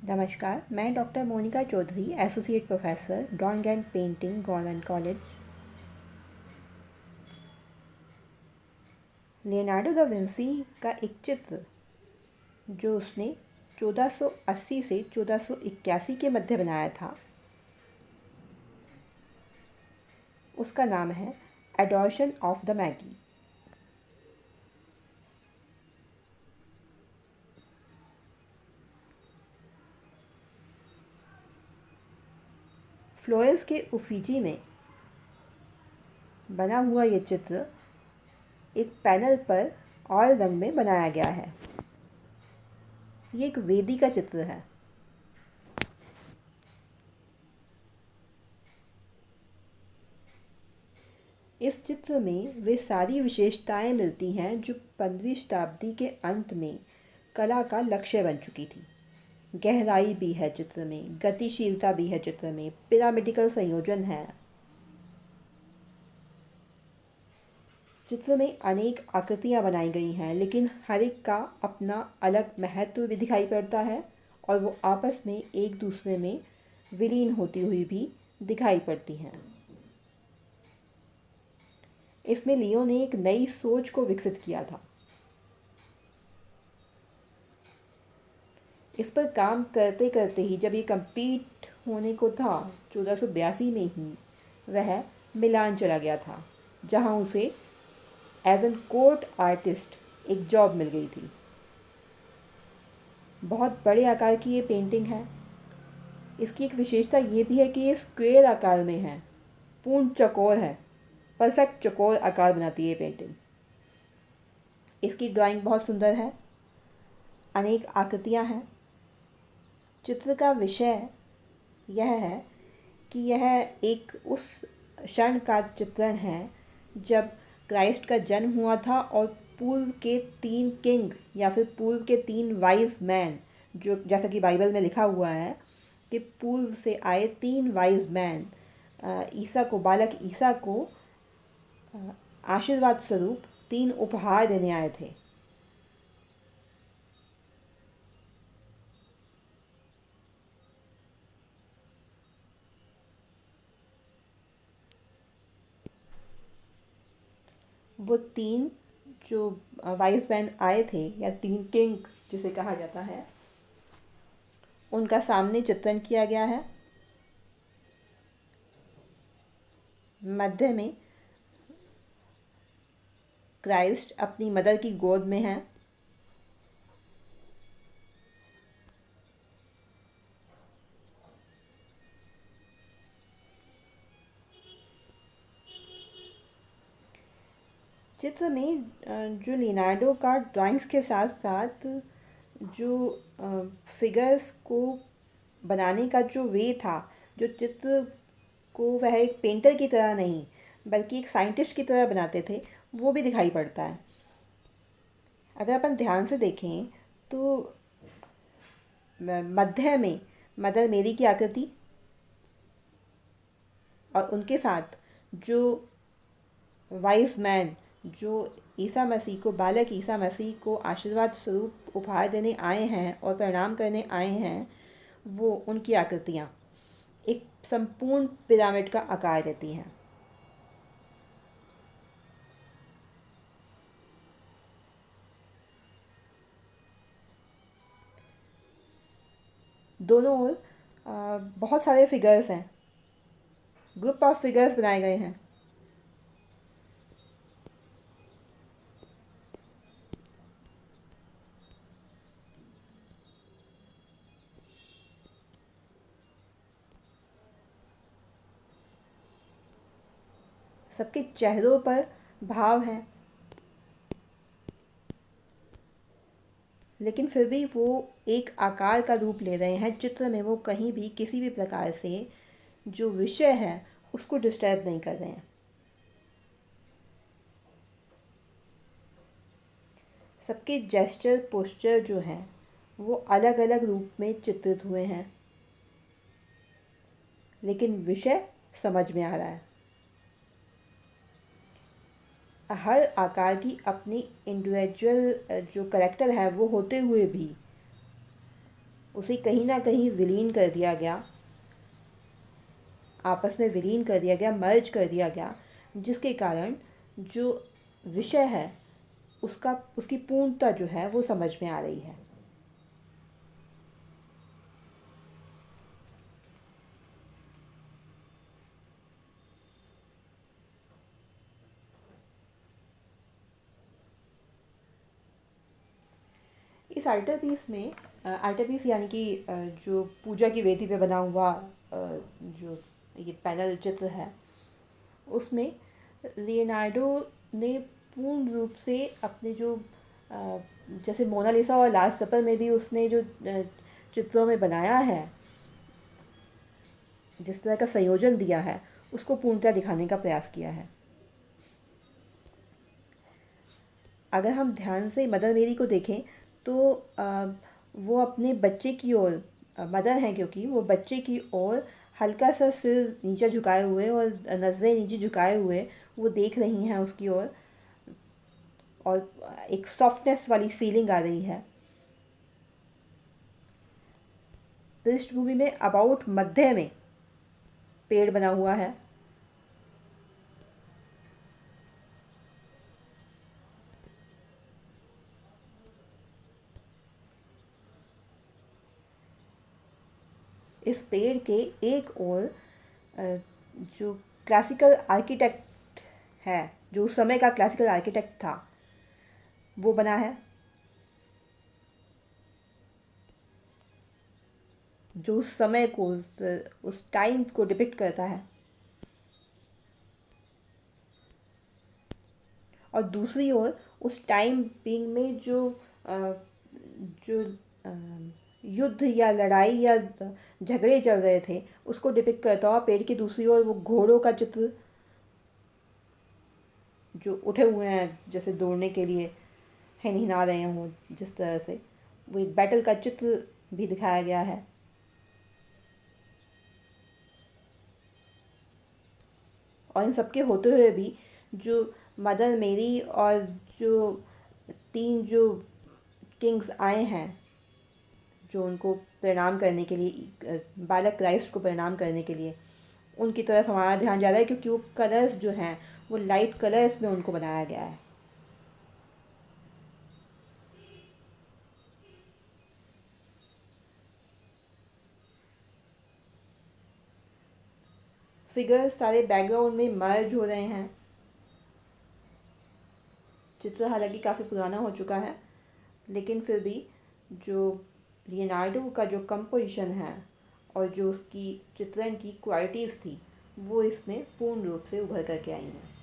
नमस्कार, मैं doctor Monika Chaudhary, associate professor, drawing and painting, government college. Leonardo da Vinci का एक चित्र जो उसने 1480 से 1481 के मध्य बनाया था, उसका नाम है adoration of the Maggi. Florence के उफिजी में बना हुआ ये चित्र एक पैनल पर ऑयल रंग में बनाया गया है। ये एक वेदी का चित्र है। इस चित्र में वे सारी विशेषताएं मिलती हैं जो 15वीं शताब्दी के अंत में कला का लक्ष्य बन चुकी थी। गहराई भी है चित्र में, गतिशीलता भी है चित्र में, पिरामिडिकल संयोजन है। चित्र में अनेक आकृतियां बनाई गई हैं, लेकिन हर एक का अपना अलग महत्व भी दिखाई पड़ता है और वो आपस में एक दूसरे में विलीन होती हुई भी दिखाई पड़ती हैं। इसमें लियो ने एक नई सोच को विकसित किया था। इस पर काम करते करते ही जब ये कंप्लीट होने को था 1482 में ही वह मिलान चला गया था, जहां उसे एज एन कोर्ट आर्टिस्ट एक जॉब मिल गई थी। बहुत बड़े आकार की ये पेंटिंग है। इसकी एक विशेषता ये भी है कि ये स्क्वायर आकार में है, पूर्ण चौकोर है, परफेक्ट चौकोर आकार बनाती है ये पेंटिंग। इसकी ड्राइंग बहुत सुंदर है, अनेक आकृतियाँ हैं। चित्र का विषय यह है कि यह एक उस क्षण का चित्रण है जब क्राइस्ट का जन्म हुआ था और पूर्व के 3 किंग या फिर पूर्व के 3 वाइज मैन, जो जैसा कि बाइबल में लिखा हुआ है कि पूर्व से आए 3 वाइज मैन ईसा को, बालक ईसा को आशीर्वाद स्वरूप 3 उपहार देने आए थे। वो 3 जो वाइज मैन आए थे या 3 किंग जिसे कहा जाता है, उनका सामने चित्रण किया गया है। मध्य में क्राइस्ट अपनी मदर की गोद में है। चित्र में जो लियोनार्डो का ड्राइंग्स के साथ साथ जो फिगर्स को बनाने का जो वे था, जो चित्र को वह एक पेंटर की तरह नहीं बल्कि एक साइंटिस्ट की तरह बनाते थे, वो भी दिखाई पड़ता है। अगर अपन ध्यान से देखें तो मध्य में मदर मेरी की आकृति और उनके साथ जो वाइज मैन जो ईसा मसीह को, बालक ईसा मसीह को आशीर्वाद स्वरूप उपहार देने आए हैं और प्रणाम करने आए हैं, वो उनकी आकृतियाँ एक संपूर्ण पिरामिड का आकार देती हैं। दोनों ओर बहुत सारे फिगर्स हैं, ग्रुप ऑफ फिगर्स बनाए गए हैं। सबके चेहरों पर भाव हैं, लेकिन फिर भी वो एक आकार का रूप ले रहे हैं। चित्र में वो कहीं भी किसी भी प्रकार से जो विषय है उसको डिस्टर्ब नहीं कर रहे हैं। सबके जेस्चर, पोस्चर जो हैं वो अलग अलग रूप में चित्रित हुए हैं, लेकिन विषय समझ में आ रहा है। हर आकार की अपनी इंडिविजुअल जो करेक्टर है वो होते हुए भी उसे कहीं ना कहीं विलीन कर दिया गया, आपस में विलीन कर दिया गया, मर्ज कर दिया गया, जिसके कारण जो विषय है उसकी पूर्णता जो है वो समझ में आ रही है। इस आल्टर पीस में आल्टर पीस यानी कि जो पूजा की वेदी पे बना हुआ जो ये पैनल चित्र है, उसमें लियोनार्डो ने पूर्ण रूप से अपने जो अ, जैसे मोनालिसा और लास्ट सपर में भी उसने जो चित्रों में बनाया है, जिस तरह का संयोजन दिया है, उसको पूर्णतः दिखाने का प्रयास किया है। अगर हम ध्यान से मदर मेरी को देखें तो वो अपने बच्चे की ओर, मदर हैं क्योंकि वो बच्चे की ओर हल्का सा सिर नीचे झुकाए हुए और नज़रें नीचे झुकाए हुए वो देख रही हैं उसकी ओर, और एक सॉफ्टनेस वाली फीलिंग आ रही है। पृष्ठभूमि में अबाउट मध्य में पेड़ बना हुआ है। इस पेड़ के एक ओर जो क्लासिकल आर्किटेक्ट है, जो उस समय का क्लासिकल आर्किटेक्ट था, वो बना है, जो उस समय को उस टाइम को डिपिक्ट करता है। और दूसरी ओर उस टाइम बीइंग में जो अ, युद्ध या लड़ाई या झगड़े चल रहे थे, उसको डिपिक्ट करता हुआ पेड़ की दूसरी ओर वो घोड़ों का चित्र जो उठे हुए हैं जैसे दौड़ने के लिए, हिनहिना रहे हों जिस तरह से, वो एक बैटल का चित्र भी दिखाया गया है। और इन सबके होते हुए भी जो मदर मेरी और जो तीन जो किंग्स आए हैं, जो उनको प्रणाम करने के लिए, बालक क्राइस्ट को प्रणाम करने के लिए, उनकी तरफ हमारा ध्यान जा रहा है, क्योंकि वो कलर्स जो हैं वो लाइट कलर्स में उनको बनाया गया है। फिगर्स सारे बैकग्राउंड में मर्ज हो रहे हैं। चित्र हालांकि काफ़ी पुराना हो चुका है, लेकिन फिर भी जो लियोनार्डो का जो कंपोजिशन है और जो उसकी चित्रण की क्वालिटीज़ थी, वो इसमें पूर्ण रूप से उभर करके आई हैं।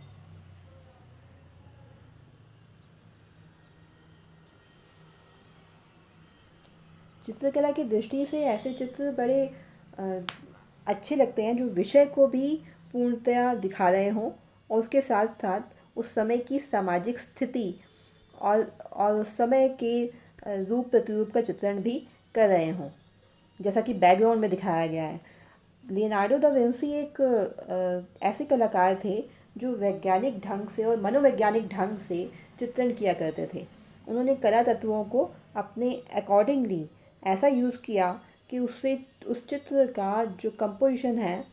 चित्रकला की दृष्टि से ऐसे चित्र बड़े अ, अच्छे लगते हैं जो विषय को भी पूर्णतया दिखा रहे हों, और उसके साथ साथ उस समय की सामाजिक स्थिति और उस समय के रूप प्रतिरूप का चित्रण भी कर रहे हों, जैसा कि बैकग्राउंड में दिखाया गया है। लियोनार्डो दा विंसी एक ऐसे कलाकार थे जो वैज्ञानिक ढंग से और मनोवैज्ञानिक ढंग से चित्रण किया करते थे। उन्होंने कला तत्वों को अपने अकॉर्डिंगली ऐसा यूज़ किया कि उससे उस चित्र का जो कंपोजिशन है,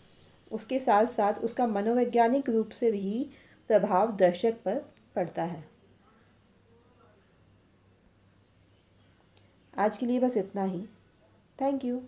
उसके साथ साथ उसका मनोवैज्ञानिक रूप से भी प्रभाव दर्शक पर पड़ता है। आज के लिए बस इतना ही। Thank you.